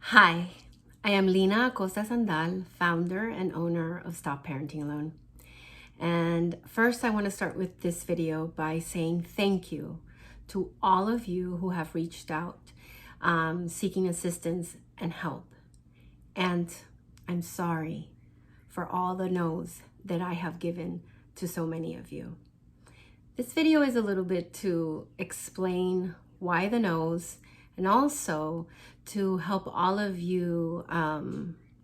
Hi, I am Lina Acosta Sandal, founder and owner of Stop Parenting Alone. And first, I want to start with this video by saying thank you to all of you who have reached out seeking assistance and help. And I'm sorry for all the no's that I have given to so many of you. This video is a little bit to explain why the no's and also to help all of you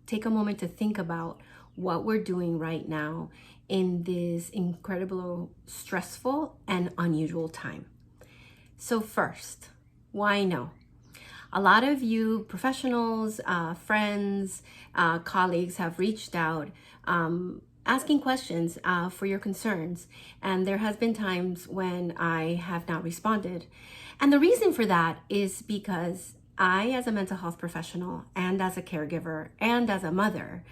take a moment to think about what we're doing right now in this incredible, stressful, and unusual time. So first, why no? A lot of you professionals, friends, colleagues have reached out asking questions for your concerns. And there has been times when I have not responded. And the reason for that is because I, as a mental health professional and as a caregiver and as a mother,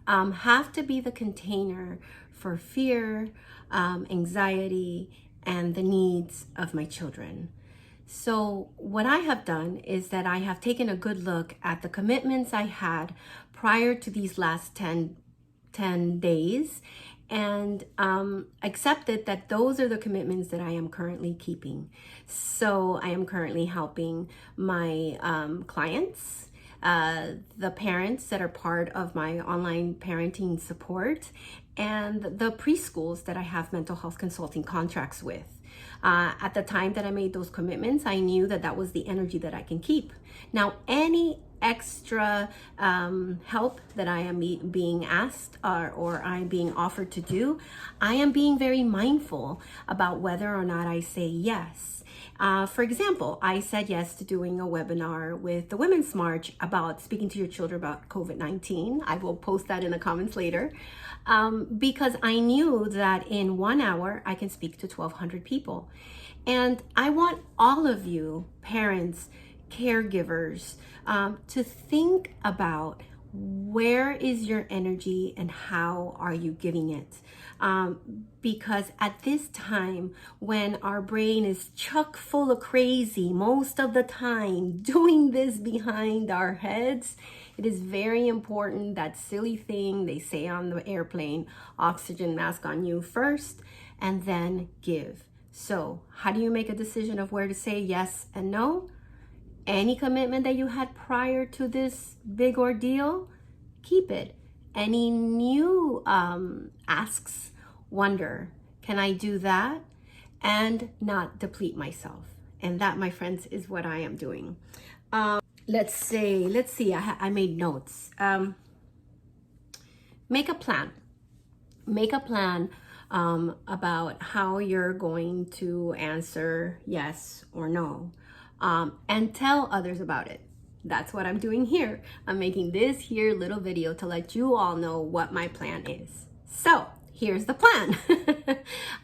have to be the container for fear, anxiety, and the needs of my children. So what I have done is that I have taken a good look at the commitments I had prior to these last 10 days and accepted that those are the commitments that I am currently keeping. So I am currently helping my clients, the parents that are part of my online parenting support, and the preschools that I have mental health consulting contracts with. At the time that I made those commitments, I knew that that was the energy that I can keep. Now, any extra help that I am being asked or I'm being offered to do, I am being very mindful about whether or not I say yes. For example, I said yes to doing a webinar with the Women's March about speaking to your children about COVID-19. I will post that in the comments later because I knew that in 1 hour I can speak to 1,200 people. And I want all of you, parents, caregivers, to think about where is your energy and how are you giving it? Because at this time, when our brain is chock full of crazy most of the time, doing this behind our heads, it is very important, that silly thing they say on the airplane, oxygen mask on you first and then give. So how do you make a decision of where to say yes and no? Any commitment that you had prior to this big ordeal, keep it. Any new asks, wonder, can I do that? And not deplete myself. And that, my friends, is what I am doing. Let's see, I made notes. Make a plan. Make a plan about how you're going to answer yes or no. And tell others about it. That's what I'm doing here. I'm making this here little video to let you all know what my plan is. So here's the plan.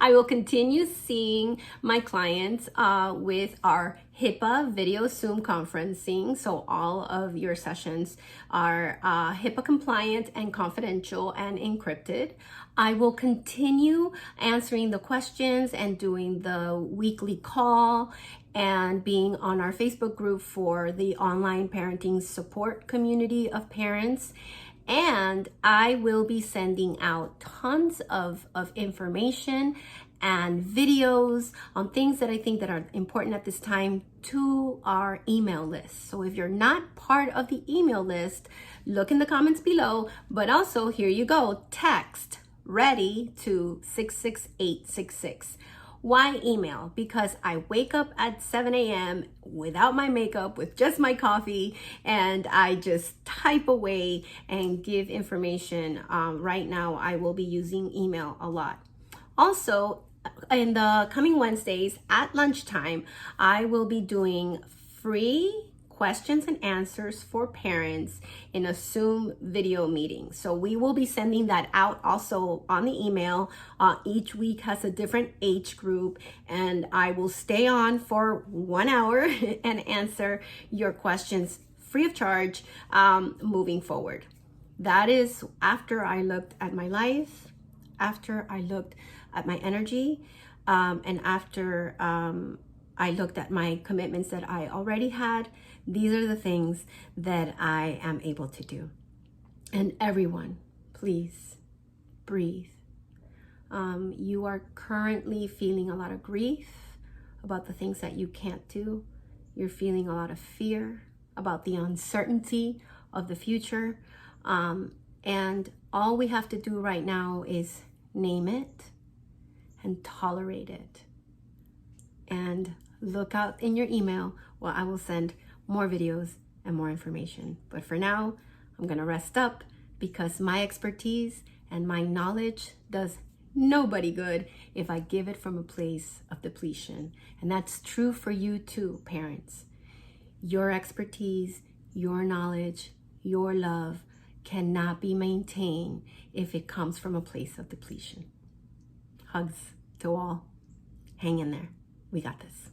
I will continue seeing my clients with our HIPAA video Zoom conferencing. So all of your sessions are HIPAA compliant and confidential and encrypted. I will continue answering the questions and doing the weekly call and being on our Facebook group for the online parenting support community of parents. And I will be sending out tons of information and videos on things that I think that are important at this time to our email list. So if you're not part of the email list, look in the comments below, but also here you go, text ready to 66866. Why email? Because I wake up at 7 a.m. without my makeup, with just my coffee, and I just type away and give information. Right now, I will be using email a lot. Also, in the coming Wednesdays at lunchtime, I will be doing free questions and answers for parents in a Zoom video meeting. So we will be sending that out also on the email. Each week has a different age group, and I will stay on for 1 hour and answer your questions free of charge moving forward. That is after I looked at my life, after I looked at my energy, and after I looked at my commitments that I already had. These are the things that I am able to do. And everyone, please breathe. You are currently feeling a lot of grief about the things that you can't do. You're feeling a lot of fear about the uncertainty of the future. And all we have to do right now is name it and tolerate it. And look out in your email where I will send more videos and more information. But for now, I'm gonna rest up because my expertise and my knowledge does nobody good if I give it from a place of depletion. And that's true for you too, parents. Your expertise, your knowledge, your love cannot be maintained if it comes from a place of depletion. Hugs to all. Hang in there. We got this.